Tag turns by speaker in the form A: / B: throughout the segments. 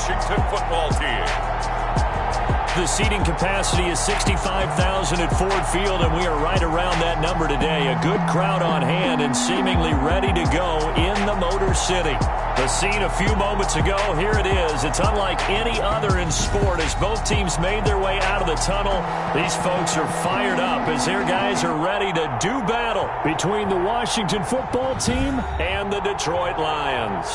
A: Washington football team.
B: The seating capacity is 65,000 at Ford Field, and we are right around that number today. A good crowd on hand and seemingly ready to go in the Motor City. The scene a few moments ago, here it is. It's unlike any other in sport as both teams made their way out of the tunnel. These folks are fired up as their guys are ready to do battle between the Washington football team and the Detroit Lions.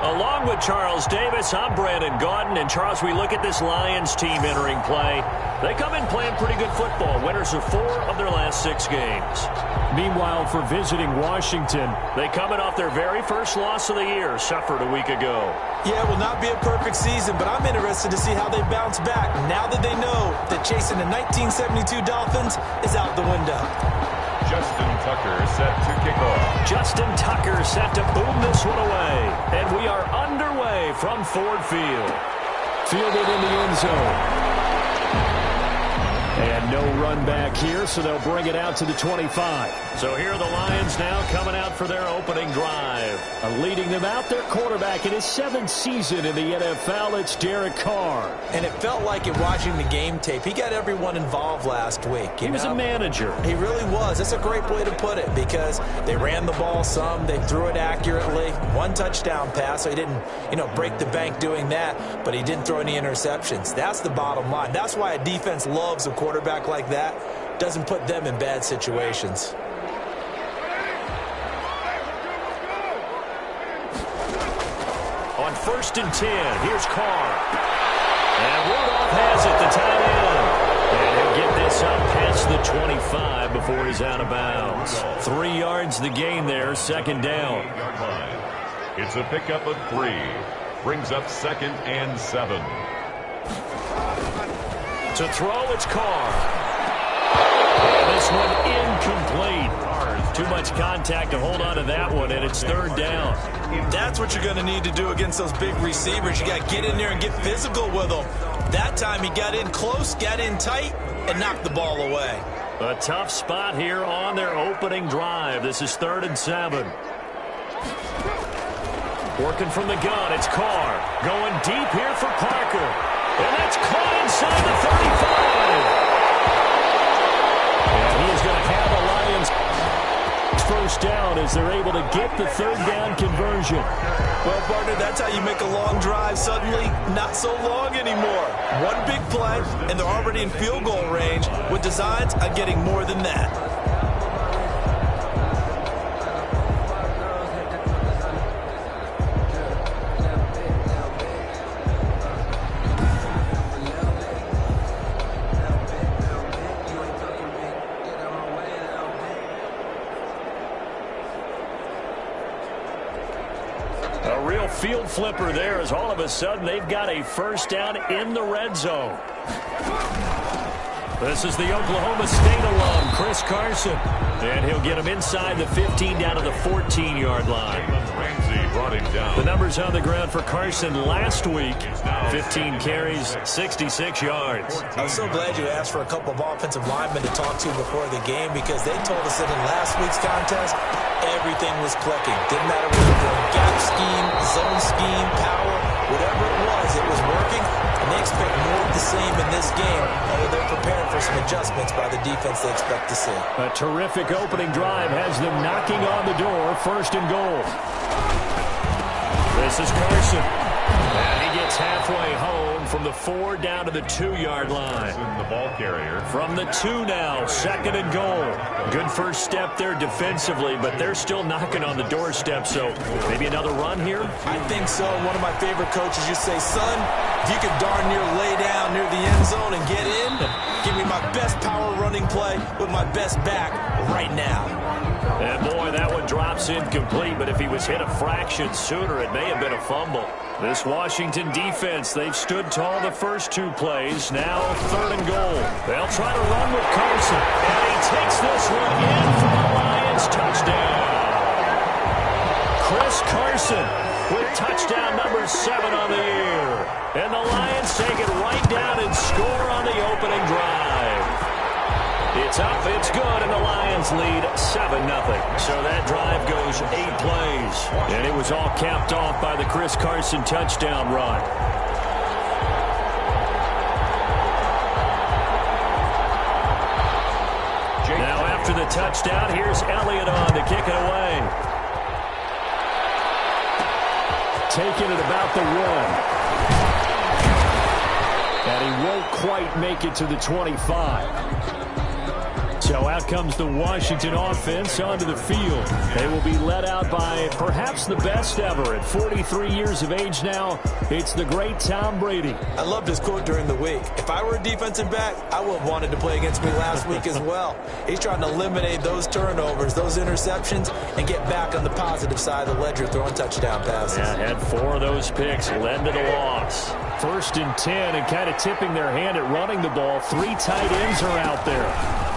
B: Along with Charles Davis, I'm Brandon Gaudin. And Charles, we look at this Lions team entering play. They come in playing pretty good football. Winners of 4 of their last 6 games. Meanwhile, for visiting Washington, they coming off their very first loss of the year, suffered a week ago.
C: Yeah, it will not be a perfect season, but I'm interested to see how they bounce back now that they know that chasing the 1972 Dolphins is out the window.
A: Justin Tucker set to kick off.
B: Justin Tucker set to boom this one away. And we are underway from Ford Field. Fielded in the end zone. And no run back here, so they'll bring it out to the 25. So here are the Lions now coming out for their opening drive. Leading them out, their quarterback in his 7th season in the NFL, it's Derek Carr.
C: And it felt like it watching the game tape. He got everyone involved last week.
B: He was a manager.
C: He really was. That's a great way to put it because they ran the ball some. They threw it accurately. 1 touchdown pass, so he didn't, break the bank doing that, but he didn't throw any interceptions. That's the bottom line. That's why a defense loves a quarterback like that. Doesn't put them in bad situations.
B: On 1st and 10, here's Carr. And Rudolph has it, the tight end. And he'll get this up past the 25 before he's out of bounds. 3 yards the gain there, 2nd down.
A: It's a pickup of 3. Brings up 2nd and 7.
B: To throw, it's Carr. And this one incomplete. Too much contact to hold on to that one, and it's 3rd down.
C: That's what you're going to need to do against those big receivers. You got to get in there and get physical with them. That time he got in close, got in tight, and knocked the ball away.
B: A tough spot here on their opening drive. This is 3rd and 7. Working from the gun, it's Carr. Going deep here for Parker. And that's caught inside the 35. And he is going to have a Lions first down as they're able to get the 3rd down conversion.
C: Well, partner, that's how you make a long drive suddenly not so long anymore. 1 big play, and they're already in field goal range with designs on getting more than that.
B: Field flipper there as all of a sudden they've got a first down in the red zone. This is the Oklahoma State alum, Chris Carson. And he'll get him inside the 15 down to the 14-yard line.
A: Brought him down.
B: The numbers on the ground for Carson last week, 15 carries, 66 yards.
C: I'm so glad you asked for a couple of offensive linemen to talk to before the game because they told us that in last week's contest, everything was clicking. Didn't matter whether you were gap scheme, zone scheme, power, whatever it was working, and they expect more of the same in this game, although they're prepared for some adjustments by the defense they expect to see.
B: A terrific opening drive has them knocking on the door, 1st and goal. This is Carson. And he gets halfway home from the 4 down to the 2-yard line.
A: The ball carrier.
B: From the 2 now, 2nd and goal. Good first step there defensively, but they're still knocking on the doorstep, so maybe another run here?
C: I think so. One of my favorite coaches used to say, son, if you could darn near lay down near the end zone and get in, give me my best power running play with my best back right now.
B: And boy, that one drops incomplete, but if he was hit a fraction sooner, it may have been a fumble. This Washington defense, they've stood tall the first 2 plays. Now 3rd and goal. They'll try to run with Carson. And he takes this one in for the Lions touchdown. Chris Carson with touchdown number 7 on the year. And the Lions take it right down and score on the opening drive. It's up, it's good, and the Lions lead 7-0. So that drive goes 8 plays. And it was all capped off by the Chris Carson touchdown run. Now after the touchdown, here's Elliott on to kick it away. Taking it about the 1. And he won't quite make it to the 25. So out comes the Washington offense onto the field. They will be led out by perhaps the best ever. At 43 years of age now, it's the great Tom Brady.
C: I loved his quote during the week. If I were a defensive back, I would have wanted to play against me last week as well. He's trying to eliminate those turnovers, those interceptions, and get back on the positive side of the ledger throwing touchdown passes.
B: Yeah, had 4 of those picks, led to the loss. 1st and 10, and kind of tipping their hand at running the ball. 3 tight ends are out there.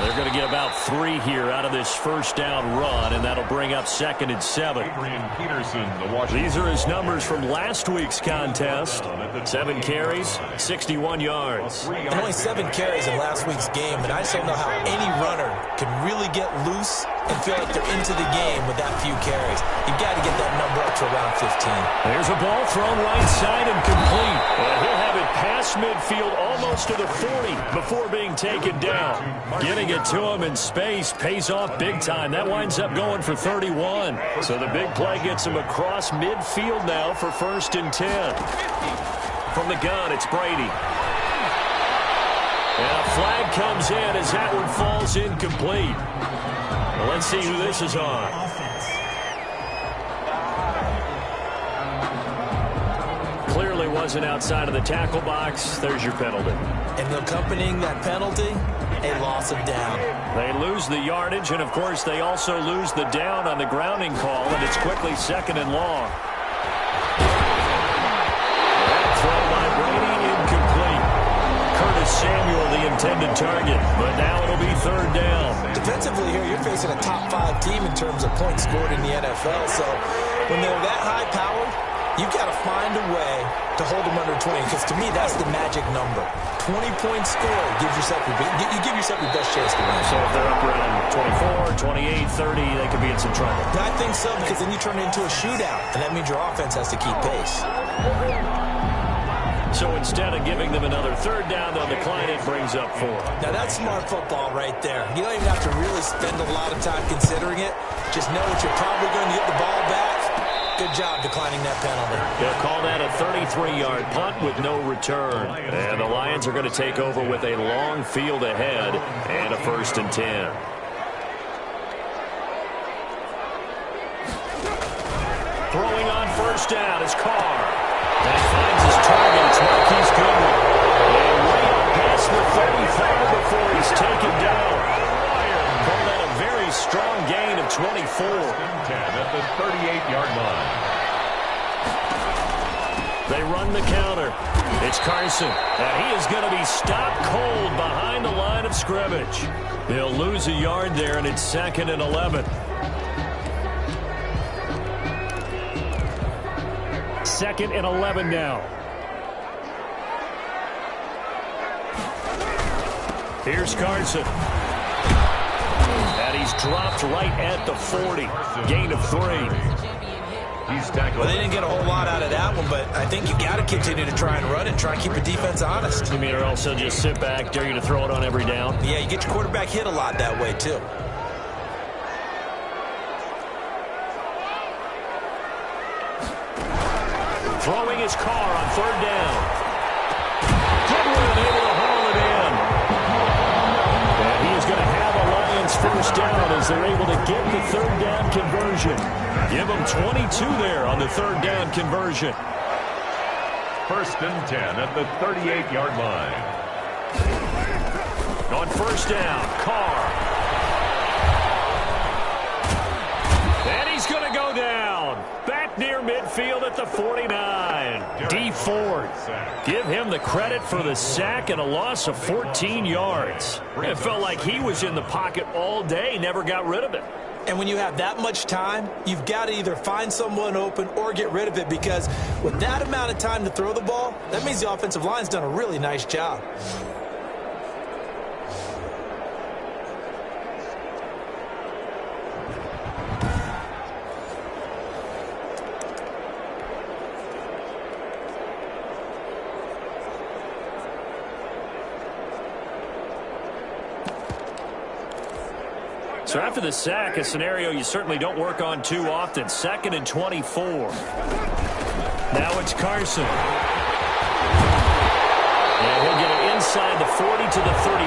B: They're going to get about 3 here out of this first down run, and that'll bring up 2nd and 7. These are his numbers from last week's contest. 7 carries, 61 yards.
C: And only 7 carries in last week's game, and I just don't know how any runner can really get loose and feel like they're into the game with that few carries. You've got to get that number up to around 15.
B: There's a ball thrown right side and complete. And he'll have it past midfield almost to the 40 before being taken down. Getting it to him in space pays off big time. That winds up going for 31. So the big play gets him across midfield now for 1st and 10. From the gun, it's Brady. And a flag comes in as that one falls incomplete. Well, let's see who this is on. Clearly wasn't outside of the tackle box. There's your penalty.
C: And accompanying that penalty, a loss of down.
B: They lose the yardage, and of course they also lose the down on the grounding call, and it's quickly 2nd and long. That throw by Brady incomplete. Curtis Samuel the intended target, but now it'll be 3rd down.
C: Defensively here, you're facing a top 5 team in terms of points scored in the NFL, so when they're that high-powered, you've got to find a way to hold them under 20, because to me, that's the magic number. 20 points scored gives yourself you give yourself your best chance to win.
B: So if they're up around 24, 28, 30, they could be in some trouble.
C: I think so, because then you turn it into a shootout, and that means your offense has to keep pace.
B: So instead of giving them another 3rd down, they'll decline it, brings up 4.
C: Now that's smart football right there. You don't even have to really spend a lot of time considering it. Just know that you're probably going to get the ball back. Good job declining that penalty.
B: They'll call that a 33-yard punt with no return. And the Lions are going to take over with a long field ahead and a 1st and 10. Throwing on 1st down is Carr. And finds his target. It's Marquise Goodwin. And way up past the 35 before he's taken down. Called that a very strong gain of 24.
A: 10 at the 38-yard line.
B: They run the counter. It's Carson. And he is going to be stopped cold behind the line of scrimmage. They'll lose a yard there, and it's 2nd and 11. 2nd and 11 now. Here's Carson. And he's dropped right at the 40. Gain of 3.
A: He's tackled.
C: Well, they didn't get a whole lot out of that one, but I think you got to continue to try and run and try and keep the defense honest.
B: You mean or also just sit back, dare you to throw it on every down?
C: Yeah, you get your quarterback hit a lot that way, too.
B: Throwing his Carr on 3rd down. Goodwin able to haul it in. And he is going to have a Lions 1st down as they're able to get the 3rd down conversion. Give them 22 there on the 3rd down conversion.
A: 1st and 10 at the 38-yard line.
B: On 1st down, Carr. And he's going to go down. Back near midfield at the 49. D. Ford. Give him the credit for the sack and a loss of 14 yards. It felt like he was in the pocket all day, never got rid of it.
C: And when you have that much time, you've got to either find someone open or get rid of it, because with that amount of time to throw the ball, that means the offensive line's done a really nice job.
B: So after the sack, a scenario you certainly don't work on too often. 2nd and 24. Now it's Carson. And he'll get it inside the 40 to the 39.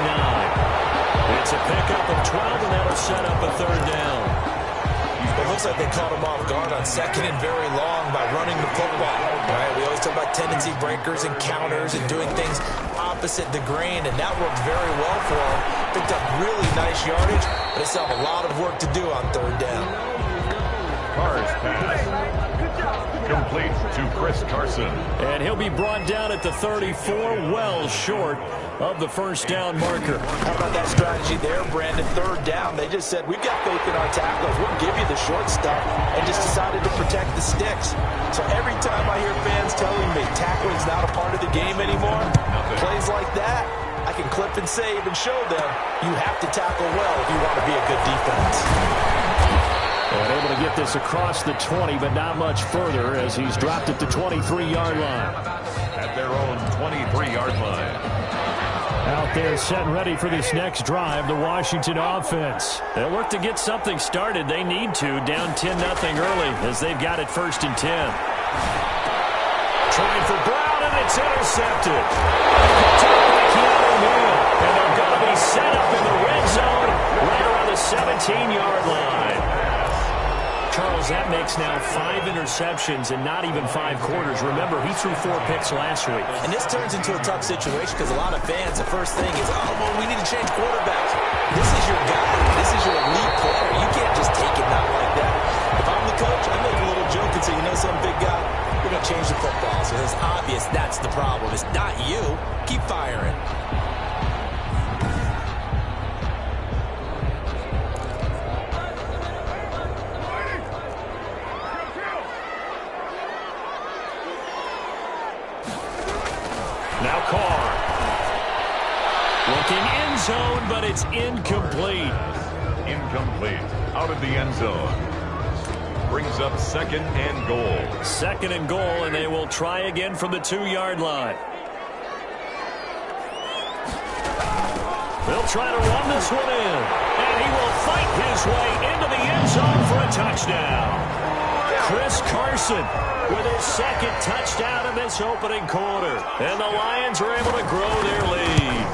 B: It's a pickup of 12, and that'll set up a 3rd down.
C: It looks like they caught him off guard on 2nd and very long by running the football. Right? We always talk about tendency breakers and counters and doing things opposite the grain, and that worked very well for him. Picked up really nice yardage, but they still have a lot of work to do on 3rd down.
A: Carr's pass. Complete to Chris Carson.
B: And he'll be brought down at the 34, well short of the 1st down marker.
C: How about that strategy there, Brandon? 3rd down, they just said, we've got faith in our tackles. We'll give you the short stuff, and just decided to protect the sticks. So every time I hear fans telling me tackling's not a part of the game anymore, plays like that, I can clip and save and show them you have to tackle well if you want to be a good defense.
B: And able to get this across the 20, but not much further as he's dropped at the 23-yard line.
A: At their own 23-yard line.
B: Out there set and ready for this next drive, the Washington offense. They'll work to get something started. They need to, down 10-0 early as they've got it 1st and 10. Trying for Brown, and it's intercepted. And they're going to be set up in the red zone right around the 17-yard line. Charles, that makes now 5 interceptions and not even 5 quarters. Remember, he threw 4 picks last week.
C: And this turns into a tough situation because a lot of fans, the first thing is, oh, well, we need to change quarterbacks. This is your guy. This is your elite player. You can't just take it not like that. If I'm the coach, I make a little joke and say, you know, some big guy, we're going to change the football. So it's obvious that's the problem. It's not you. Keep firing.
B: Now Carr. Looking end zone, but it's incomplete.
A: Incomplete. Out of the end zone. Brings up 2nd and goal.
B: 2nd and goal, and they will try again from the 2-yard line. They'll try to run this one in. And he will fight his way into the end zone for a touchdown. Chris Carson with his 2nd touchdown in this opening quarter. And the Lions are able to grow their lead.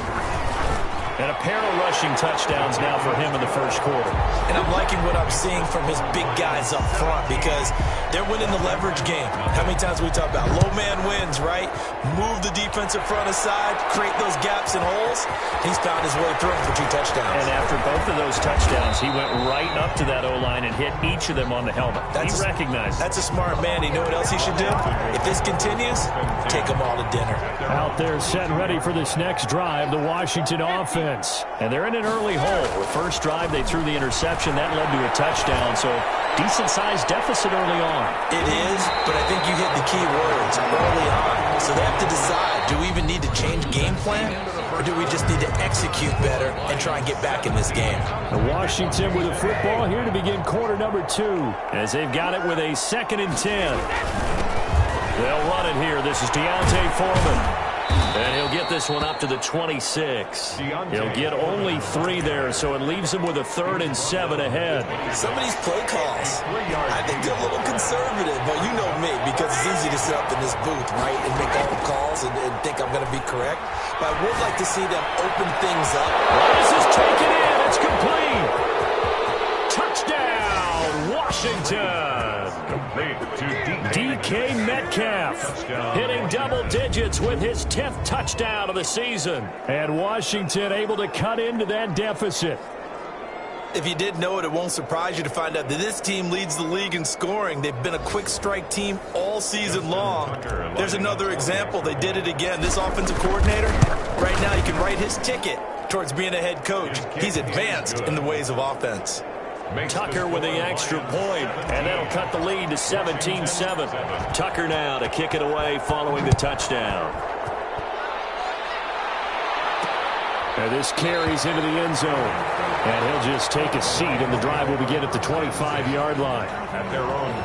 B: And a pair of rushing touchdowns now for him in the 1st quarter.
C: And I'm liking what I'm seeing from his big guys up front because they're winning the leverage game. How many times we talk about low man wins, right? Move the defensive front aside, create those gaps and holes. He's found his way through for 2 touchdowns.
B: And after both of those touchdowns, he went right up to that O-line and hit each of them on the helmet. He recognized it.
C: That's a smart man. You know what else he should do? If this continues, take them all to dinner.
B: Out there set and ready for this next drive, the Washington offense. And they're in an early hole. The first drive, they threw the interception. That led to a touchdown, so decent-sized deficit early on.
C: It is, but I think you hit the key words early on. So they have to decide, do we even need to change game plan, or do we just need to execute better and try and get back in this game?
B: The Washington with a football here to begin quarter number 2, as they've got it with a 2nd and 10. They'll run it here. This is Deontay Foreman. And he'll get this one up to the 26. He'll get only 3 there, so it leaves him with a 3rd and 7 ahead.
C: Some of these play calls, I think they're a little conservative, but you know me, because it's easy to sit up in this booth, right, and make all the calls and think I'm going to be correct. But I would like to see them open things up.
B: This is taken in. It's complete. Touchdown, Washington.
A: Complete to
B: DK Metcalf hitting double digits with his 10th touchdown of the season. And Washington able to cut into that deficit.
C: If you did know it, it won't surprise you to find out that this team leads the league in scoring. They've been a quick strike team all season long. There's another example. They did it again. This offensive coordinator, right now, you can write his ticket towards being a head coach. He's advanced in the ways of offense.
B: Tucker with the extra point, and that'll cut the lead to 17-7. Tucker now to kick it away following the touchdown. And this carries into the end zone. And he'll just take a seat, and the drive will begin at the 25-yard line.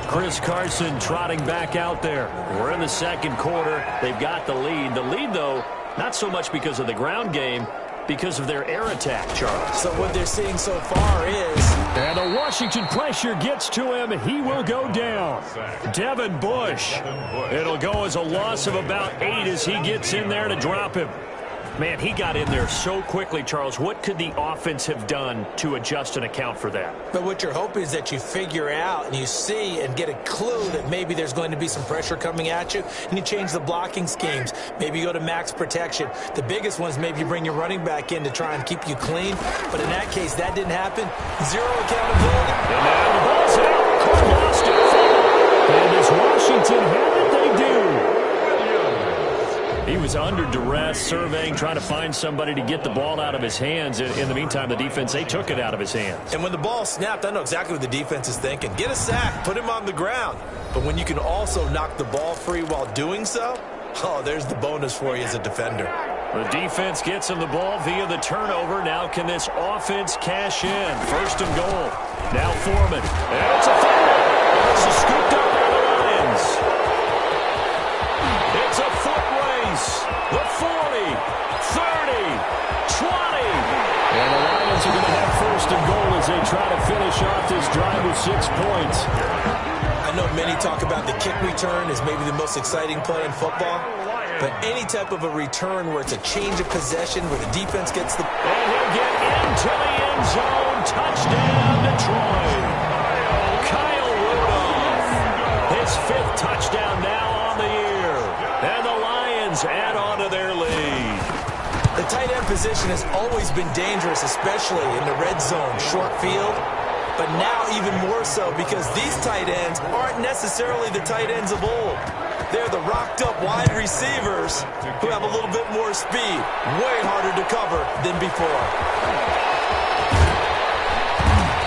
B: Chris Carson trotting back out there. We're in the 2nd quarter. They've got the lead. The lead, though, not so much because of the ground game, because of their air attack, Charles.
C: So what they're seeing so far is...
B: And the Washington pressure gets to him. He will go down. Devin Bush. It'll go as a loss of about 8 as he gets in there to drop him. Man, he got in there so quickly, Charles. What could the offense have done to adjust and account for that?
C: But what you're hoping is that you figure out and you see and get a clue that maybe there's going to be some pressure coming at you, and you change the blocking schemes. Maybe you go to max protection. The biggest one is maybe you bring your running back in to try and keep you clean. But in that case, that didn't happen. Zero accountability.
B: And now the ball's out. Carr lost it. And does Washington have it? They do. He was under duress, surveying, trying to find somebody to get the ball out of his hands. In the meantime, the defense, they took it out of his hands.
C: And when the ball snapped, I know exactly what the defense is thinking. Get a sack, put him on the ground. But when you can also knock the ball free while doing so, oh, there's the bonus for you as a defender.
B: The defense gets him the ball via the turnover. Now can this offense cash in? First and goal. Now Foreman. And it's a fumble. This is scooped up by the Lions. It's a foot race. The 40, 30, 20. And the Lions are going to have first and goal as they try to finish off this drive with 6 points.
C: I know many talk about the kick return as maybe the most exciting play in football. But any type of a return where it's a change of possession, where the defense gets the...
B: And he'll get into the end zone. Touchdown, Detroit. Kyle Rudolph. His 5th touchdown now on the year. And the Lions add on to their lead.
C: The tight end position has always been dangerous, especially in the red zone, short field. But now even more so because these tight ends aren't necessarily the tight ends of old. They're the rocked-up wide receivers who have a little bit more speed. Way harder to cover than before.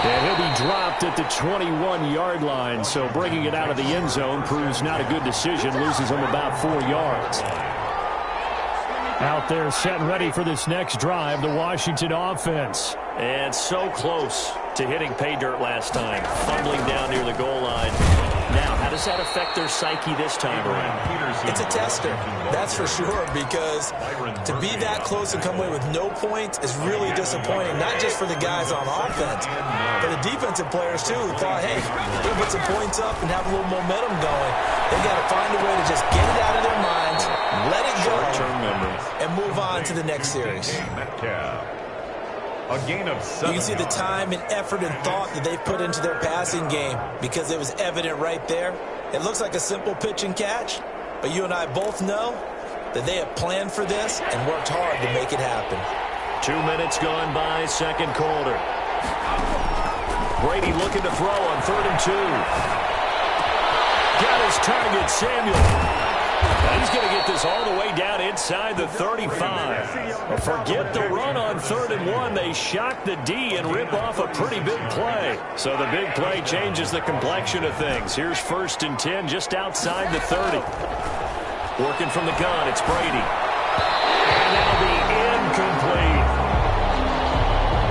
B: And he'll be dropped at the 21-yard line, so bringing it out of the end zone proves not a good decision. Loses him about 4 yards. Out there set and ready for this next drive, the Washington offense. And so close to hitting pay dirt last time. Fumbling down near the goal line. Now, how does that affect their psyche this time around?
C: It's a tester, that's for sure, because to be that close and come away with no points is really disappointing, not just for the guys on offense, but the defensive players, too, who thought, hey, we'll put some points up and have a little momentum going. They got to find a way to just get it out of their minds, let it go, and move on to the next series.
A: A gain of 7.
C: You can see the time and effort and thought that they put into their passing game because it was evident right there. It looks like a simple pitch and catch, but you and I both know that they have planned for this and worked hard to make it happen.
B: 2 minutes gone by, second quarter. Brady looking to throw on 3rd and 2. Got his target, Samuel. He's going to get this all the way down inside the 35. Forget the run on 3rd and 1. They shock the D and rip off a pretty big play. So the big play changes the complexion of things. Here's 1st and 10 just outside the 30. Working from the gun, it's Brady. And that'll be incomplete.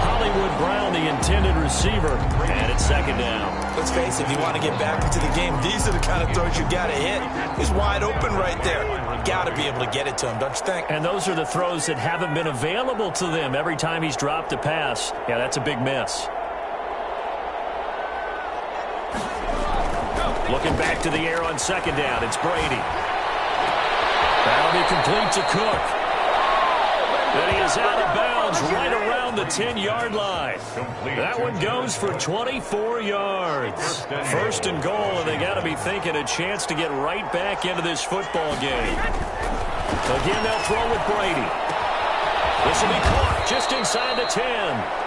B: Hollywood Brown, the intended receiver, and it's 2nd down.
C: Let's face it, if you want to get back into the game, these are the kind of throws you got to hit. He's wide open right there. Got to be able to get it to him, don't you think?
B: And those are the throws that haven't been available to them every time he's dropped a pass. Yeah, that's a big miss. Looking back to the air on 2nd down, it's Brady. That'll be complete to Cook. Then he is out of bounds right around the 10-yard line. That one goes for 24 yards. 1st and goal, and they got to be thinking a chance to get right back into this football game. Again, they'll throw with Brady. This will be caught just inside the 10.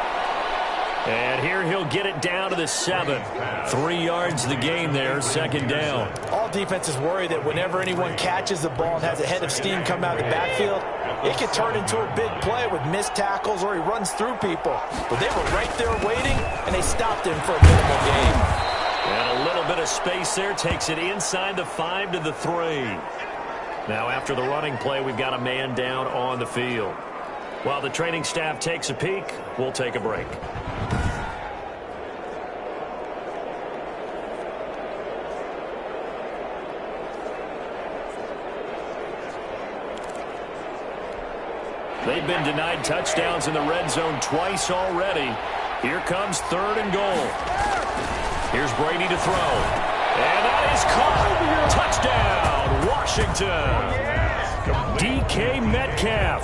B: And here he'll get it down to the 7. 3 yards the gain there, 2nd down.
C: All defenses worry that whenever anyone catches the ball and has a head of steam come out of the backfield, it could turn into a big play with missed tackles or he runs through people. But they were right there waiting, and they stopped him for a minimal gain.
B: And a little bit of space there takes it inside the 5 to the 3. Now after the running play, we've got a man down on the field. While the training staff takes a peek, we'll take a break. They've been denied touchdowns in the red zone twice already. Here comes 3rd and goal. Here's Brady to throw. And that is caught. Touchdown, Washington. DK Metcalf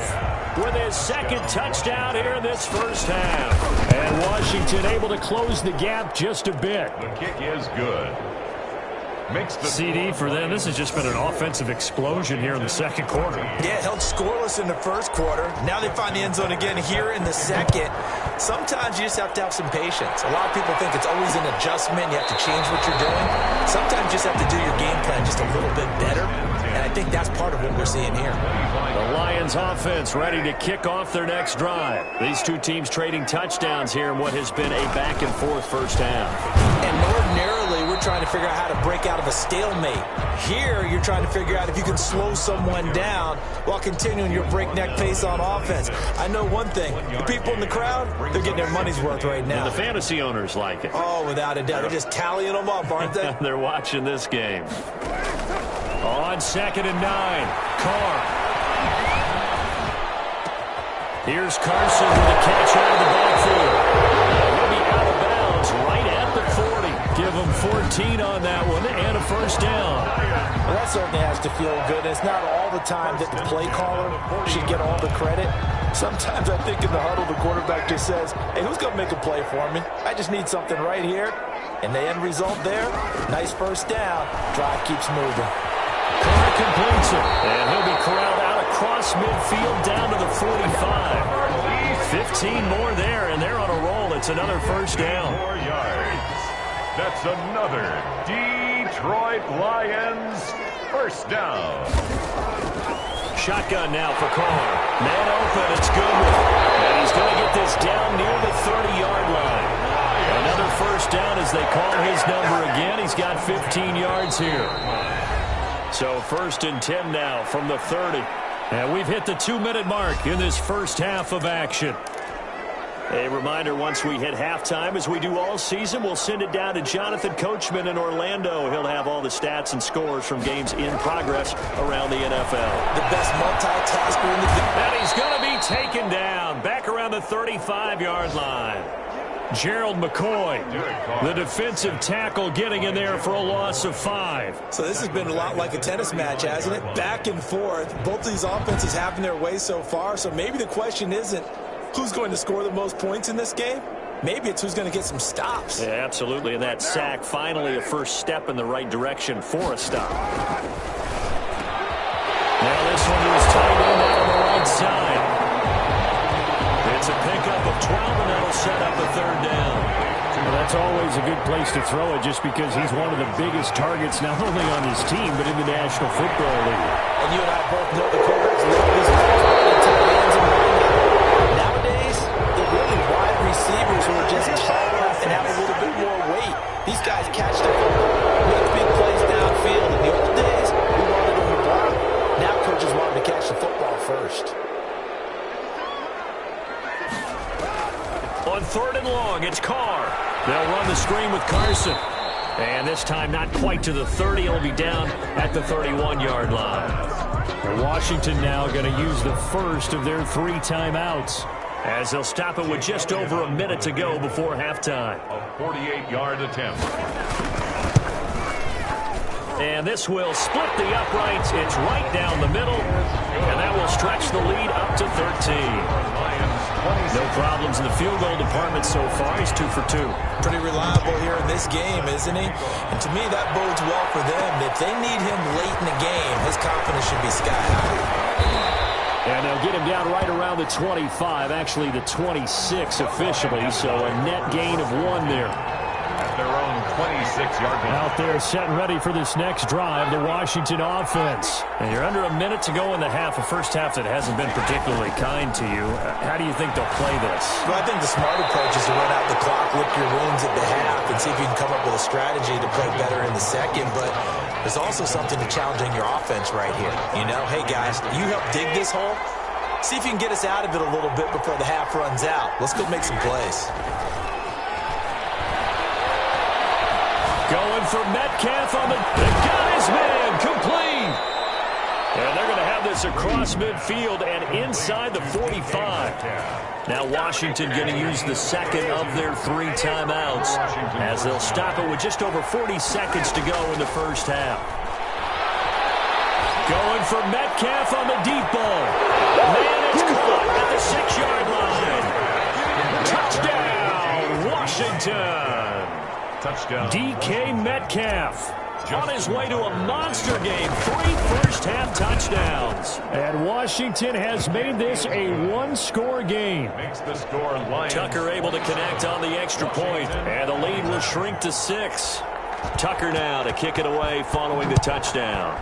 B: with his 2nd touchdown here in this first half. And Washington able to close the gap just a bit.
A: The kick is good. Makes the
B: CD for them. This has just been an offensive explosion here in the 2nd quarter.
C: Yeah, held scoreless in the 1st quarter. Now they find the end zone again here in the 2nd. Sometimes you just have to have some patience. A lot of people think it's always an adjustment. You have to change what you're doing. Sometimes you just have to do your game plan just a little bit better. And I think that's part of what we're seeing here.
B: The Lions offense ready to kick off their next drive. These two teams trading touchdowns here in what has been a back-and-forth first half.
C: And ordinarily, we're trying to figure out how to break out of a stalemate. Here, you're trying to figure out if you can slow someone down while continuing your breakneck pace on offense. I know one thing. The people in the crowd, they're getting their money's worth right now.
B: And the fantasy owners like it.
C: Oh, without a doubt. They're just tallying them up, aren't they?
B: They're watching this game. On 2nd and 9, Carr. Here's Carson with a catch out of the backfield. He'll be out of bounds right at the 40. Give him 14 on that one and a first down.
C: Well, that certainly has to feel good. It's not all the time that the play caller should get all the credit. Sometimes I think in the huddle, the quarterback just says, hey, who's going to make a play for me? I just need something right here. And the end result there, nice first down. Drive keeps moving.
B: Carr completes it, and he'll be corralled out across midfield down to the 45. 15 more there, and they're on a roll. It's another first down.
A: 4 yards. That's another Detroit Lions first down.
B: Shotgun now for Carr. Man open, it's Goodwin. And he's going to get this down near the 30-yard line. Another first down as they call his number again. He's got 15 yards here. So 1st and 10 now from the 30. And we've hit the 2-minute mark in this first half of action. A reminder, once we hit halftime, as we do all season, we'll send it down to Jonathan Coachman in Orlando. He'll have all the stats and scores from games in progress around the NFL.
C: The best multitasker in the game.
B: And he's going to be taken down back around the 35-yard line. Gerald McCoy, the defensive tackle, getting in there for a loss of 5.
C: So this has been a lot like a tennis match, hasn't it? Back and forth. Both of these offenses having their way so far. So maybe the question isn't who's going to score the most points in this game. Maybe it's who's going to get some stops.
B: Yeah, absolutely. And that sack, finally a first step in the right direction for a stop. Now this one is tight end out on the right side. It's a pickup of 12, and that'll set up a 3rd down. Well, that's always a good place to throw it just because he's one of the biggest targets not only on his team but in the National Football League.
C: And you and I both know the quarterbacks love these tight ends and linebackers. Nowadays, they're really wide receivers who are just taller and have a little bit more weight. These guys catch the football, make big plays downfield. In the old days, we wanted them to block. Now coaches want them to catch the football first.
B: On 3rd and long, it's Carr. They'll run the screen with Carson. And this time not quite to the 30. He'll be down at the 31-yard line. And Washington now going to use the first of their 3 timeouts as they'll stop it with just over a minute to go before halftime.
A: A 48-yard attempt.
B: And this will split the uprights. It's right down the middle. And that will stretch the lead up to 13. No problems in the field goal department so far. He's 2 for 2.
C: Pretty reliable here in this game, isn't he? And to me, that bodes well for them. If they need him late in the game, his confidence should be sky high.
B: And they'll get him down right around the 25, actually the 26 officially. So a net gain of 1 there.
A: At their own 26-yard line.
B: Out there set and ready for this next drive, the Washington offense. And you're under a minute to go in the half, a first half that hasn't been particularly kind to you. How do you think they'll play this?
C: Well, I think the smart approach is to run out the clock, lick your wounds at the half, and see if you can come up with a strategy to play better in the second. But there's also something to challenging your offense right here. You know, hey, guys, you help dig this hole. See if you can get us out of it a little bit before the half runs out. Let's go make some plays. Going for Metcalf on the guy's man, complete.
B: And they're going to have this this across midfield and inside the 45. Now Washington going to use the second of their 3 timeouts as they'll stop it with just over 40 seconds to go in the first half. Going for Metcalf on the deep ball. Man, it's caught at the 6-yard line. Touchdown, Washington.
A: Touchdown.
B: DK Metcalf on his way to a monster game. 3 first-half touchdowns. And Washington has made this a one-score game.
A: Makes the score Lions.
B: Tucker able to connect on the extra point, and the lead will shrink to 6. Tucker now to kick it away following the touchdown.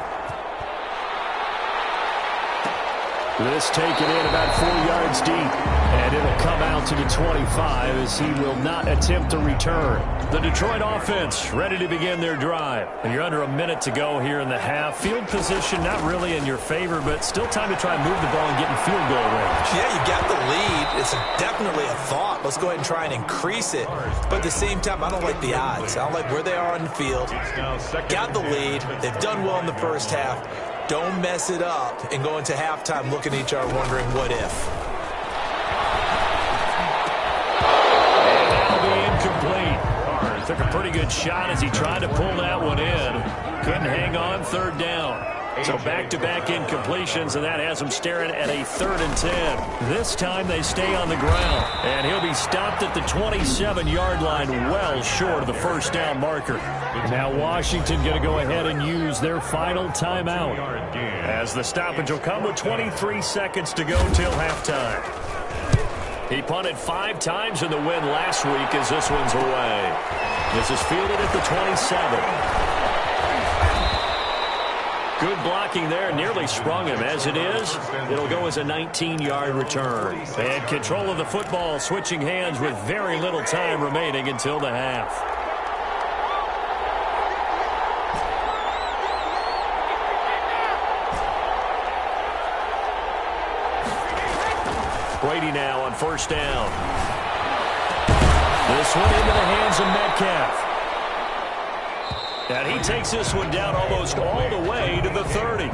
B: This taken in about 4 yards deep, and it'll come out to the 25 as he will not attempt to return. The Detroit offense ready to begin their drive. And you're under a minute to go here in the half. Field position not really in your favor, but still time to try and move the ball and get in field goal range.
C: Yeah, you got the lead. It's definitely a thought. Let's go ahead and try and increase it. But at the same time, I don't like the odds. I don't like where they are on the field. Got the lead. They've done well in the first half. Don't mess it up and go into halftime looking at each other wondering what if.
B: And that'll be incomplete. Took a pretty good shot as he tried to pull that one in. Couldn't hang on, 3rd down. So back-to-back incompletions, and that has him staring at a 3rd and 10. This time they stay on the ground, and he'll be stopped at the 27-yard line, well short of the first down marker. Now Washington going to go ahead and use their final timeout as the stoppage will come with 23 seconds to go till halftime. He punted 5 times in the win last week as this one's away. This is fielded at the 27. Good blocking there, nearly sprung him. As it is, it'll go as a 19-yard return. And control of the football switching hands with very little time remaining until the half. Brady now on first down. This one into the hands of Metcalf. And he takes this one down almost all the way to the 30.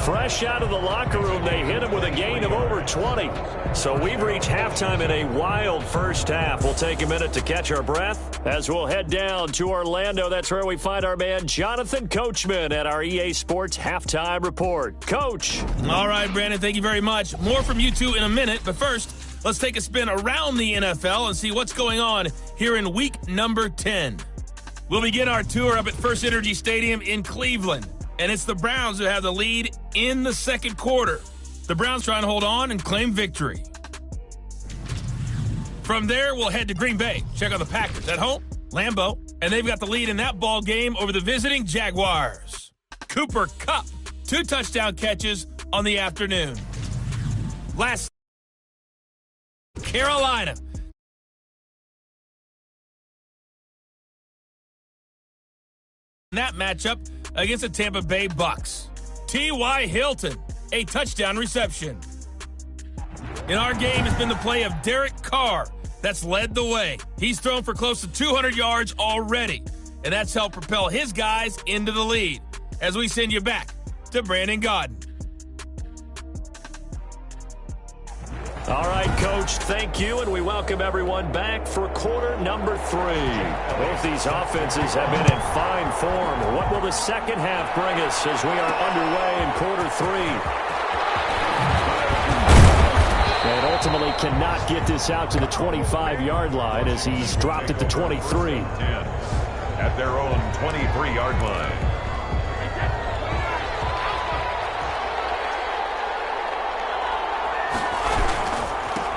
B: Fresh out of the locker room, they hit him with a gain of over 20. So we've reached halftime in a wild first half. We'll take a minute to catch our breath as we'll head down to Orlando. That's where we find our man Jonathan Coachman at our EA Sports Halftime Report. Coach.
D: All right, Brandon, thank you very much. More from you two in a minute, but first, let's take a spin around the NFL and see what's going on here in week number 10. We'll begin our tour up at First Energy Stadium in Cleveland, and it's the Browns who have the lead in the second quarter. The Browns trying to hold on and claim victory. From there, we'll head to Green Bay. Check out the Packers at home, Lambeau, and they've got the lead in that ball game over the visiting Jaguars. Cooper Kupp, 2 touchdown catches on the afternoon. Last, Carolina. That matchup against the Tampa Bay Bucks. T.Y. Hilton, a touchdown reception. In our game has been the play of Derek Carr that's led the way. He's thrown for close to 200 yards already, and that's helped propel his guys into the lead. As we send you back to Brandon Gaudin.
B: All right, Coach, thank you, and we welcome everyone back for quarter number 3. Both these offenses have been in fine form. What will the second half bring us as we are underway in quarter 3? And ultimately cannot get this out to the 25-yard line as he's dropped at the 23.
A: At their own 23-yard line.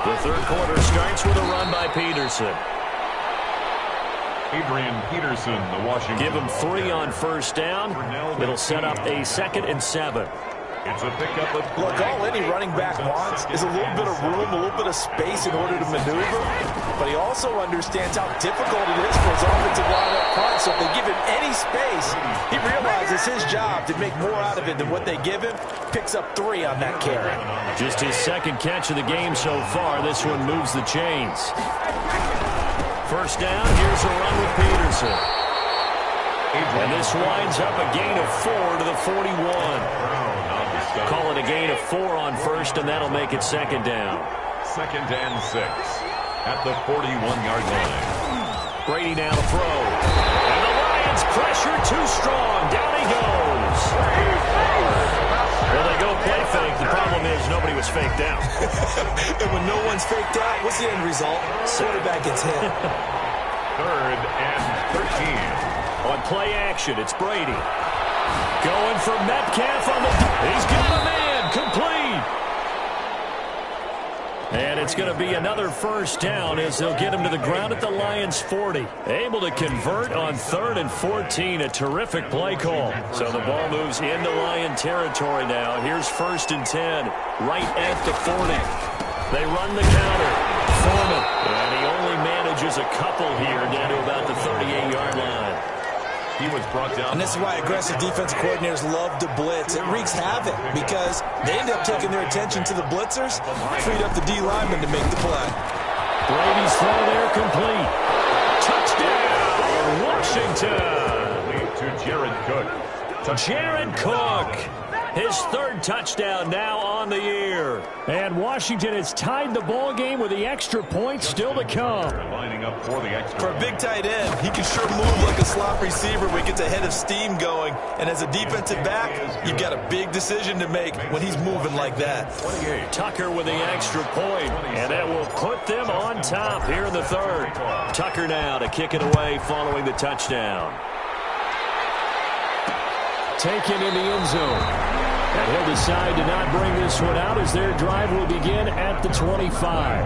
B: The third quarter starts with a run by Peterson.
A: Adrian Peterson, the Washington.
B: Give him 3 on first down. It'll set up a 2nd and 7.
A: It's a pickup of...
C: Look, all any running back wants is a little bit of room, a little bit of space in order to maneuver. But he also understands how difficult it is for his offensive line up front. So if they give him any space, he realizes his job to make more out of it than what they give him. Picks up 3 on that carry.
B: Just his 2nd catch of the game so far. This one moves the chains. First down, here's a run with Peterson. And this winds up a gain of 4 to the 41. Call it a gain of 4 on first, and that'll make it second down.
A: 2nd and 6 at the 41-yard line.
B: Brady now to throw. And the Lions pressure too strong. Down he goes. Well, they go play fake. The problem is nobody was faked out.
C: And when no one's faked out, what's the end result? Quarterback gets hit.
A: 3rd and 13.
B: On play action, it's Brady. Going for Metcalf on the... He's got a man. Complete. And it's going to be another first down as they'll get him to the ground at the Lions' 40. Able to convert on 3rd and 14. A terrific play call. So the ball moves into Lion territory now. Here's 1st and 10. Right at the 40. They run the counter. Foreman. And he only manages a couple here down to about the 38-yard line.
A: He was brought down.
C: And this is why aggressive defense coordinators love to blitz. It wreaks havoc because they end up taking their attention to the blitzers, freed up the D lineman to make the play.
B: Brady's throw there complete. Touchdown, Washington.
A: To Jared Cook.
B: Jared Cook. His 3rd touchdown now on the year. And Washington has tied the ball game with the extra point still to come.
A: Lining up for the extra.
C: For a big tight end, he can sure move like a slot receiver when he gets a head of steam going. And as a defensive back, you've got a big decision to make when he's moving like that.
A: 28.
B: Tucker with the extra point, and that will put them on top here in the 3rd. Tucker now to kick it away following the touchdown. Taken in the end zone. And he'll decide to not bring this one out as their drive will begin at the 25.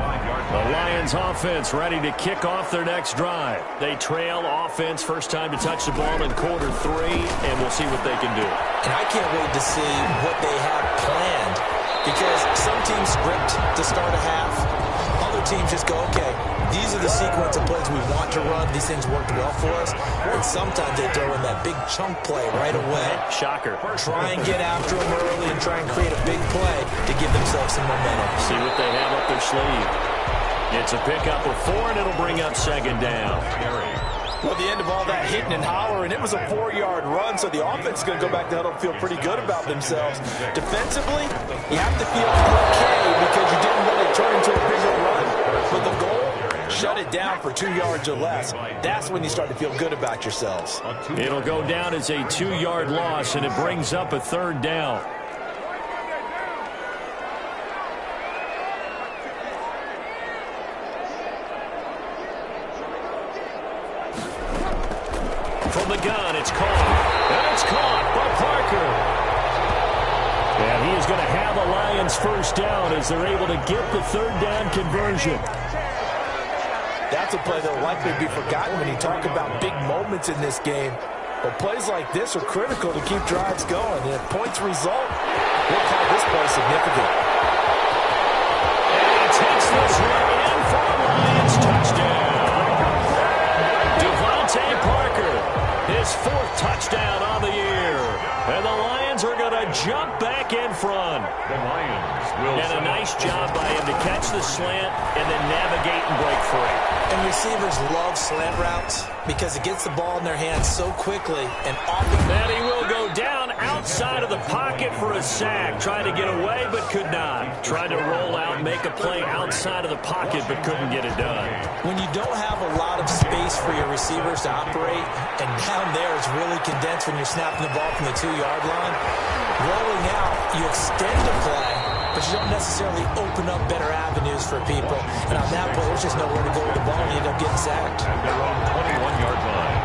B: The Lions offense ready to kick off their next drive. They trail offense, first time to touch the ball in quarter 3, and we'll see what they can do.
C: And I can't wait to see what they have planned because some teams script to start a half. Other teams just go, okay, these are the sequence of plays we want to run. These things worked well for us. And sometimes they throw in that big chunk play right away.
B: Shocker.
C: Try and get after them early and try and create a big play to give themselves some momentum.
B: See what they have up their sleeve. It's a pickup of 4, and it'll bring up 2nd down.
C: Well, the end of all that hitting and hollering, it was a 4-yard run, so the offense is going to go back to huddle and feel pretty good about themselves. Defensively, you have to feel okay because you didn't let it turn into a bigger run. But the goal, shut it down for 2 yards or less. That's when you start to feel good about yourselves.
B: It'll go down as a 2-yard loss, and it brings up a 3rd down. From the gun, it's caught. And it's caught by Parker. And he is going to have a Lions first down as they're able to get the 3rd down conversion.
C: That's a play that will likely be forgotten when you talk about big moments in this game. But plays like this are critical to keep drives going. And if points result, we'll call this play significant.
B: And he takes this one in for a Lions touchdown. Devontae Parker, his 4th touchdown on the year. And the Lions are going to jump back in front.
A: The Lions will.
B: And a nice job by him to catch the slant and then navigate and break free.
C: And receivers love slant routes because it gets the ball in their hands so quickly and often.
B: And he will go down outside of the pocket for a sack. Tried to get away but could not. Tried to roll out, make a play outside of the pocket but couldn't get it done.
C: When you don't have a lot of space for your receivers to operate, and down there it's really condensed when you're snapping the ball from the 2-yard line, rolling out, you extend the play, but you don't necessarily open up better avenues for people. And on that play, there's just nowhere to go with the ball, and you end up getting sacked.
A: At their own 21-yard line.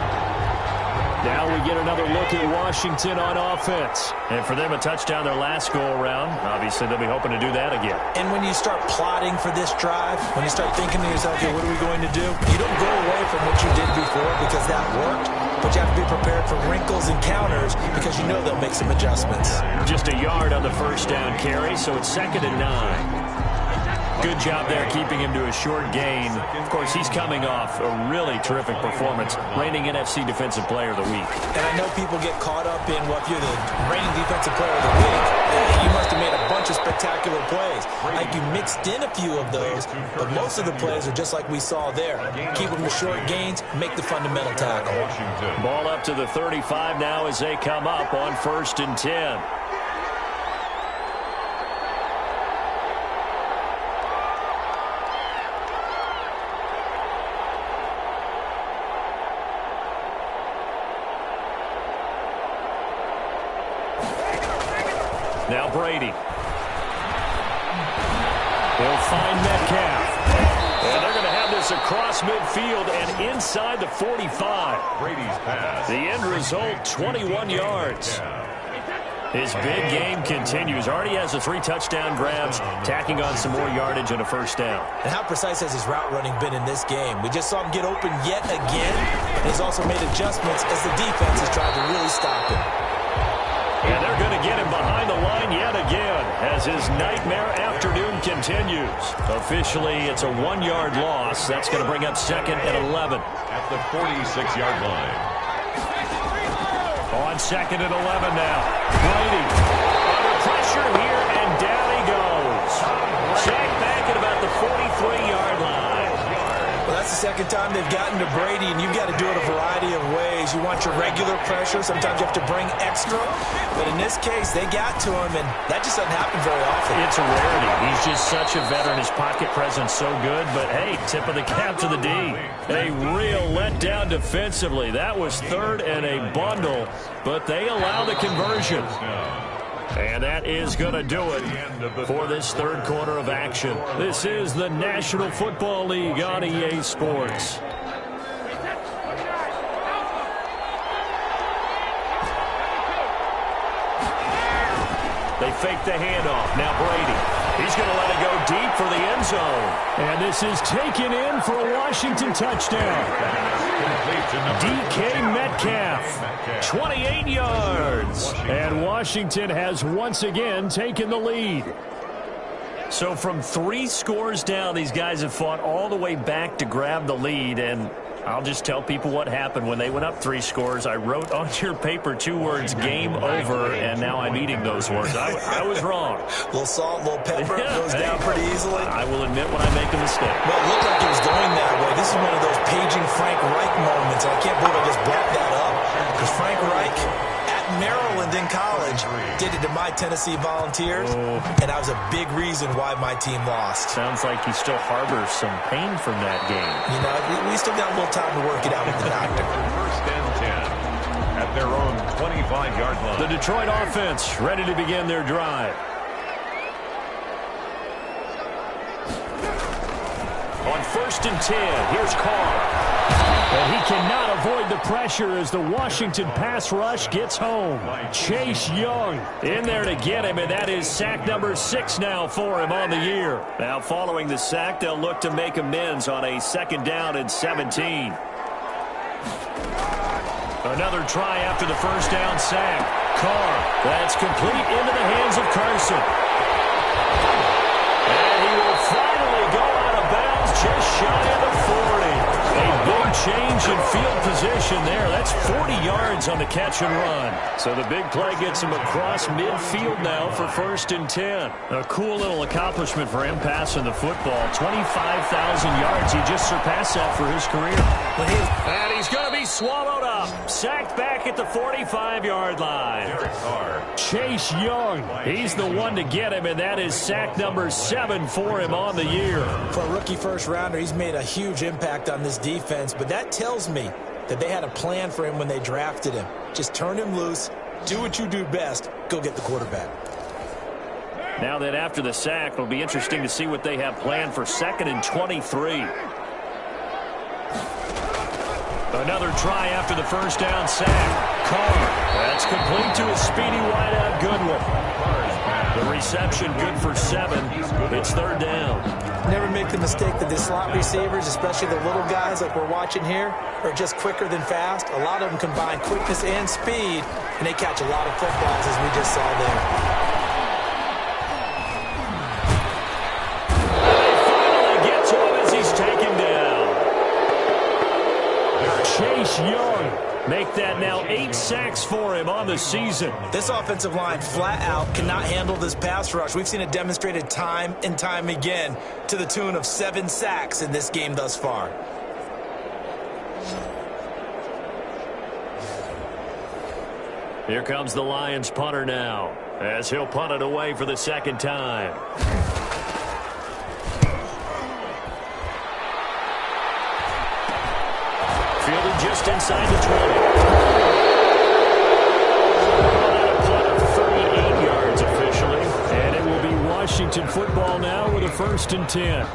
B: Now we get another look at Washington on offense. And for them, a touchdown their last go-around. Obviously, they'll be hoping to do that again.
C: And when you start plotting for this drive, when you start thinking to yourself, okay, what are we going to do? You don't go away from what you did before because that worked, but you have to be prepared for wrinkles and counters because you know they'll make some adjustments.
B: Just a yard on the first down carry, so it's 2nd and 9. Good job there keeping him to a short gain. Of course, he's coming off a really terrific performance, reigning NFC Defensive Player of the Week.
C: And I know people get caught up in, well, if you're the reigning Defensive Player of the Week, you must have made a bunch of spectacular plays. Like you mixed in a few of those, but most of the plays are just like we saw there. Keep them to short gains, make the fundamental tackle.
B: Ball up to the 35 now as they come up on 1st and 10. Now Brady. He'll find Metcalf. And they're going to have this across midfield and inside the 45.
A: Brady's pass.
B: The end result, 21 yards. His big game continues. Already has the 3 touchdown grabs, tacking on some more yardage and a first down.
C: And how precise has his route running been in this game? We just saw him get open yet again. And he's also made adjustments as the defense has tried to really stop him.
B: And they're going to get him behind the line yet again as his nightmare afternoon continues. Officially, it's a 1-yard loss. That's going to bring up 2nd and 11.
A: At the 46-yard line.
B: On 2nd and 11 now. Brady under pressure here, and down he goes. Sacked back at about the 43-yard line.
C: Well, that's the second time they've gotten to Brady, and you've got to do it a variety of ways. You want your regular pressure. Sometimes you have to bring extra. But in this case, they got to him, and that just doesn't happen very often.
B: It's a rarity. He's just such a veteran. His pocket presence so good. But, hey, tip of the cap to the D. A real letdown defensively. That was 3rd and a bundle, but they allow the conversion. And that is going to do it for this 3rd quarter of action. This is the National Football League on EA Sports. They fake the handoff. Now Brady. He's going to let it go deep for the end zone. And this is taken in for a Washington touchdown. DK Metcalf, 28 yards. And Washington has once again taken the lead. So from 3 scores down, these guys have fought all the way back to grab the lead. And I'll just tell people what happened when they went up 3 scores. I wrote on your paper 2 words, game over, and now I'm eating those words. I was wrong.
C: A little salt, a little pepper, goes down pretty easily.
B: I will admit when I make a mistake.
C: Well, it looked like it was going that way. This is one of those paging Frank Reich moments, and I can't believe I just brought that up. Because Frank Reich, at Maryland in college, did it to my Tennessee Volunteers, and that was a big reason why my team lost.
B: Sounds like he still harbors some pain from that game.
C: You know, we still got a little time to work it out with the doctor.
A: 1st and 10 at their own 25-yard line.
B: The Detroit offense ready to begin their drive. On 1st and 10, here's Carr. And he cannot avoid the pressure as the Washington pass rush gets home. Chase Young in there to get him, and that is sack number 6 now for him on the year. Now following the sack, they'll look to make amends on a 2nd down and 17. Another try after the 1st down sack. Carr, that's complete into the hands of Carson. And he will finally go out of bounds just shy of the 40. A big change in field position there. That's 40 yards on the catch and run. So the big play gets him across midfield now for 1st and 10. A cool little accomplishment for him passing the football. 25,000 yards. He just surpassed that for his career. And he's going to be swallowed up. Sacked back at the 45-yard line. Chase Young, he's the one to get him, and that is sack number 7 for him on the year.
C: For a rookie first-rounder, he's made a huge impact on this defense, but that tells me that they had a plan for him when they drafted him. Just turn him loose, do what you do best, go get the quarterback.
B: Now that after the sack, it'll be interesting to see what they have planned for 2nd and 23. Another try after the 1st down sack. Carr, that's complete to a speedy wideout Goodwin. The reception good for 7. It's 3rd down.
C: Never make the mistake that the slot receivers, especially the little guys like we're watching here, are just quicker than fast. A lot of them combine quickness and speed, and they catch a lot of footballs as we just saw there.
B: Chase Young, make that now 8 sacks for him on the season.
C: This offensive line flat out cannot handle this pass rush. We've seen it demonstrated time and time again to the tune of 7 sacks in this game thus far.
B: Here comes the Lions punter now as he'll punt it away for the 2nd time. Fielded just inside the 20. A punt of 38 yards officially. ball now with a 1st and 10.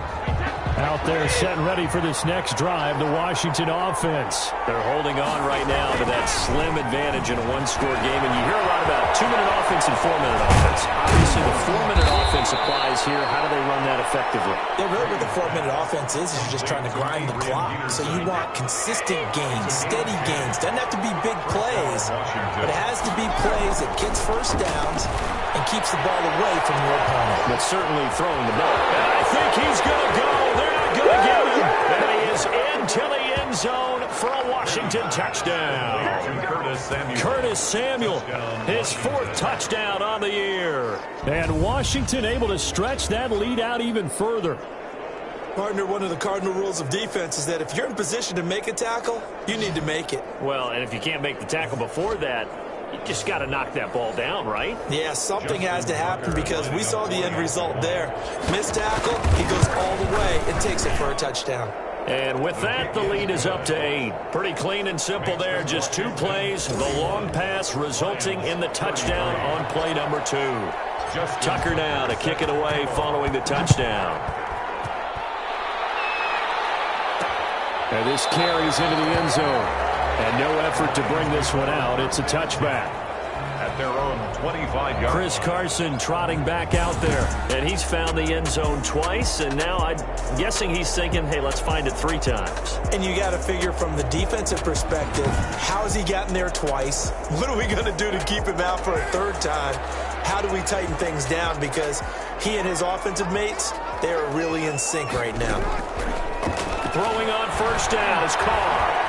B: Out there set and ready for this next drive, the Washington offense. They're holding on right now to that slim advantage in a one-score game, and you hear a lot about 2-minute offense and 4-minute offense. Obviously, the 4-minute offense applies here. How do they run that effectively?
C: Yeah, really what the 4-minute offense is you're just trying to grind the clock. So you want consistent gains, steady gains. Doesn't have to be big plays, but it has to be plays that gets first downs and keeps the ball away from your opponent.
B: But certainly throwing the ball. And I think he's going to go. They're not going to get him. And he is into the end zone for a Washington touchdown. Curtis Samuel, his 4th touchdown on the year. And Washington able to stretch that lead out even further.
C: Partner, one of the cardinal rules of defense is that if you're in position to make a tackle, you need to make it.
B: Well, and if you can't make the tackle before that, you just got to knock that ball down, right?
C: Yeah, something has to happen because we saw the end result there. Missed tackle, he goes all the way and takes it for a touchdown.
B: And with that, the lead is up to 8. Pretty clean and simple there. Just 2 plays. The long pass resulting in the touchdown on play number 2. Tucker now to kick it away following the touchdown. And this carries into the end zone. And no effort to bring this one out. It's a touchback.
A: At their own 25-yard.
B: Chris Carson trotting back out there. And he's found the end zone twice. And now I'm guessing he's thinking, hey, let's find it 3 times.
C: And you got to figure from the defensive perspective, how has he gotten there twice? What are we going to do to keep him out for a 3rd time? How do we tighten things down? Because he and his offensive mates, they are really in sync right now.
B: Throwing on 1st down is Carr.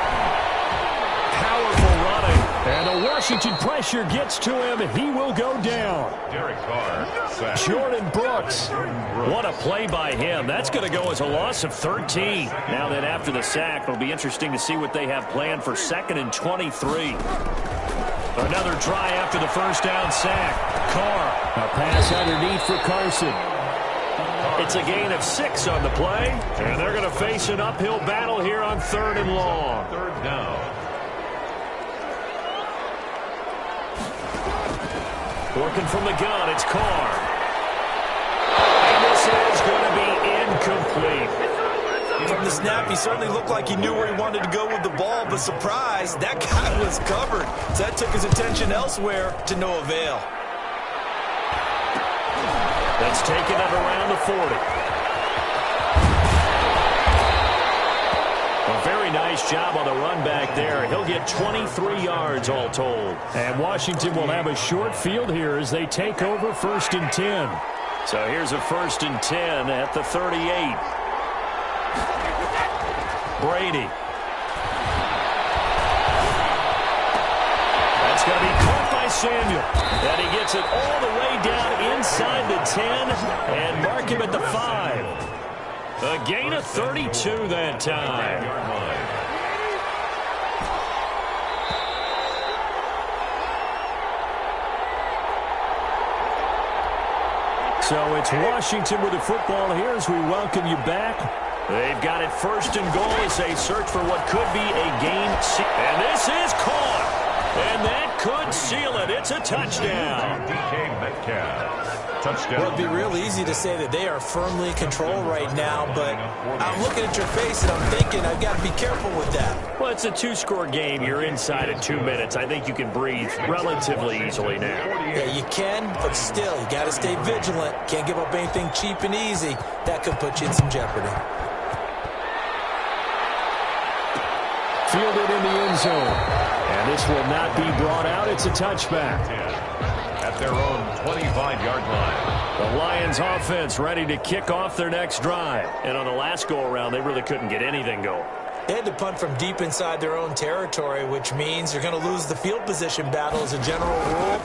B: Powerful running. And the Washington pressure gets to him, and he will go down.
A: Derek Carr, sack.
B: Jordan Brooks. What a play by him. That's going to go as a loss of 13. Now then, after the sack, it'll be interesting to see what they have planned for 2nd and 23. Another try after the 1st down sack. Carr. A pass underneath for Carson. It's a gain of 6 on the play, and they're going to face an uphill battle here on 3rd and long.
A: 3rd down.
B: Working from the gun, it's Carr. And this is going to be incomplete.
C: From the snap, he certainly looked like he knew where he wanted to go with the ball, but surprise, that guy was covered. So that took his attention elsewhere to no avail.
B: That's taken at around the 40. A very nice job on the run back there. He'll get 23 yards all told. And Washington will have a short field here as they take over 1st and 10. So here's a 1st and 10 at the 38. Brady. That's going to be caught by Samuel. And he gets it all the way down inside the 10 and mark him at the 5. A gain of 32 that time. So it's Washington with the football here as we welcome you back. They've got it 1st and goal as they search for what could be a game. And this is caught. And that could seal it. It's a touchdown.
A: DK Metcalf. Touchdown.
C: Well, it'd be real easy to say that they are firmly in control right now, but I'm looking at your face and I'm thinking I've got to be careful with that.
B: Well, it's a 2-score game. You're inside of 2 minutes. I think you can breathe relatively easily now.
C: Yeah, you can, but still, you got to stay vigilant. Can't give up anything cheap and easy. That could put you in some jeopardy.
B: Fielded in the end zone. And this will not be brought out. It's a touchback.
A: At their own 25-yard line.
B: The Lions offense ready to kick off their next drive. And on the last go-around, they really couldn't get anything going.
C: They had to punt from deep inside their own territory, which means you're going to lose the field position battle as a general rule.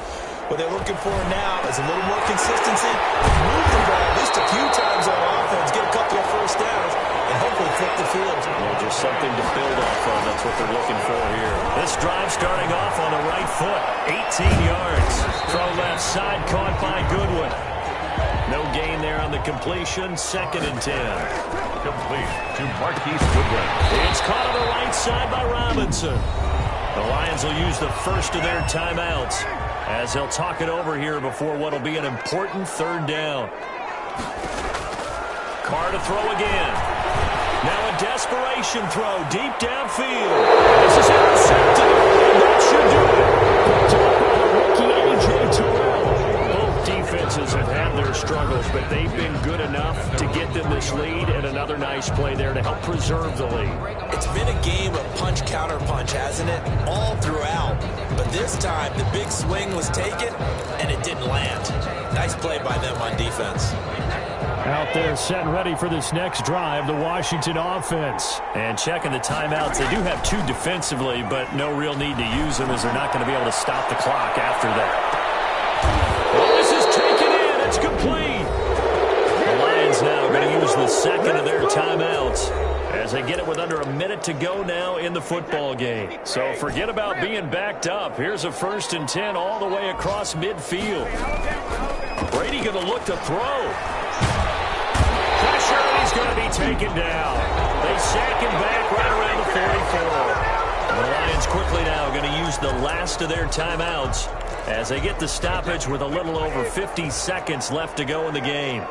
C: What they're looking for now is a little more consistency, move the ball at least a few times on offense, get a couple of 1st downs, and hopefully flip the field.
B: Yeah, just something to build off of. That's what they're looking for here. This drive starting off on the right foot. 18 yards. Throw left side caught by Goodwin. No gain there on the completion. 2nd and 10.
A: Complete to Marquise Goodwin.
B: It's caught on the right side by Robinson. The Lions will use the first of their timeouts as they'll talk it over here before what will be an important 3rd down. Carr to throw again. Now a desperation throw deep downfield. This is intercepted. That should do it. Picked up by the rookie A.J. Terrell. Both defenses have had their struggles, but they've been good enough to get them this lead, and another nice play there to help preserve the lead.
C: It's been a game of punch-counter-punch, hasn't it? All throughout. But this time, the big swing was taken, and it didn't land. Nice play by them on defense.
B: Out there set and ready for this next drive, the Washington offense. And checking the timeouts, they do have two defensively, but no real need to use them as they're not going to be able to stop the clock after that. Well, this is taken in. It's complete. The Lions now going to use the second of their timeouts as they get it with under a minute to go now in the football game. So forget about being backed up. Here's a 1st and 10 all the way across midfield. Brady going to look to throw. Pressure, and he's going to be taken down. They sack him back right around the 44. The Lions quickly now going to use the last of their timeouts as they get the stoppage with a little over 50 seconds left to go in the game.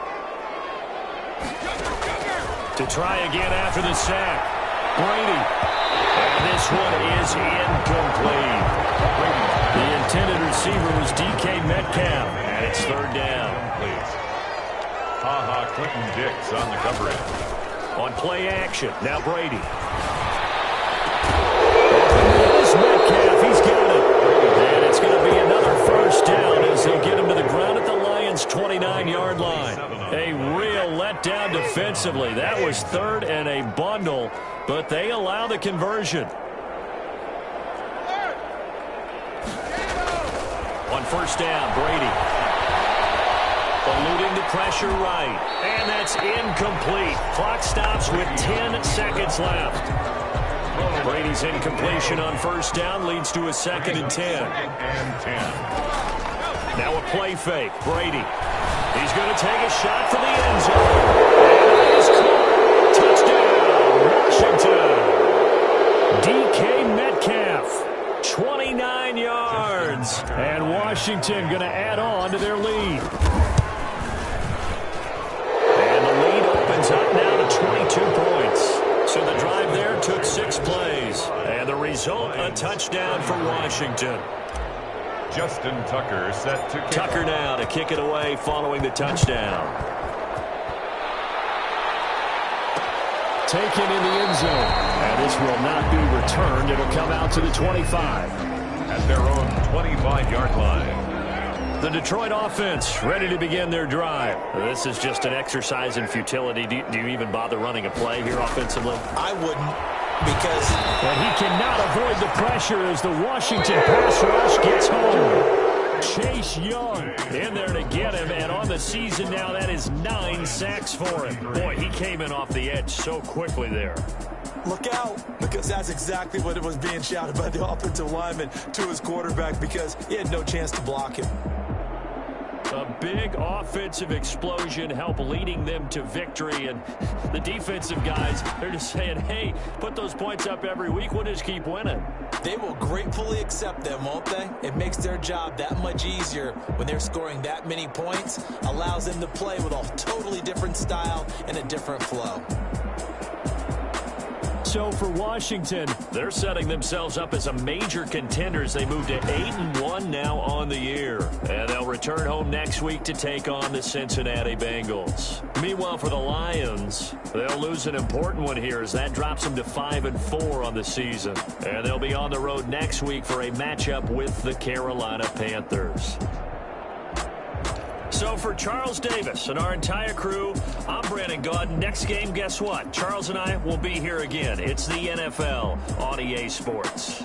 B: To try again after the sack, Brady. And this one is incomplete. The intended receiver was DK Metcalf, and it's 3rd down.
A: Ha-ha, Clinton Dix on the coverage.
B: On play action, now Brady. There's Metcalf, he's got it. And it's going to be another 1st down as they get him to the ground at the Lions' 29-yard line. A real letdown defensively. That was 3rd and a bundle, but they allow the conversion. On 1st down, Brady. Eluding the pressure right. And that's incomplete. Clock stops with 10 seconds left. Brady's incompletion on 1st down leads to a 2nd and 10. Now a play fake. Brady. He's going to take a shot for the end zone. And it is caught. Touchdown, Washington. DK Metcalf, 29 yards. And Washington going to add on to their lead. And the lead opens up now to 22 points. So the drive there took 6 plays. And the result, a touchdown for Washington.
A: Justin Tucker set to kick.
B: Tucker now to kick it away following the touchdown. Taken in the end zone. And this will not be returned. It'll come out to the 25.
A: At their own 25-yard line.
B: The Detroit offense ready to begin their drive. This is just an exercise in futility. Do you even bother running a play here offensively?
C: I wouldn't. Because
B: and he cannot avoid the pressure as the Washington pass rush gets home. Chase Young in there to get him, and on the season now, that is 9 sacks for him. Boy, he came in off the edge so quickly there.
C: look out, because that's exactly what it was being shouted by the offensive lineman to his quarterback, because he had no chance to block him.
B: A big offensive explosion helped leading them to victory, and the defensive guys, they're just saying, hey, put those points up every week, we'll just keep winning.
C: They will gratefully accept them, won't they? It makes their job that much easier when they're scoring that many points, allows them to play with a totally different style and a different flow.
B: So for Washington, they're setting themselves up as a major contender as they move to 8-1 now on the year. And they'll return home next week to take on the Cincinnati Bengals. Meanwhile, for the Lions, they'll lose an important one here as that drops them to 5-4 on the season. And they'll be on the road next week for a matchup with the Carolina Panthers. So for Charles Davis and our entire crew, I'm Brandon Gaudin. Next game, guess what? Charles and I will be here again. It's the NFL on EA Sports.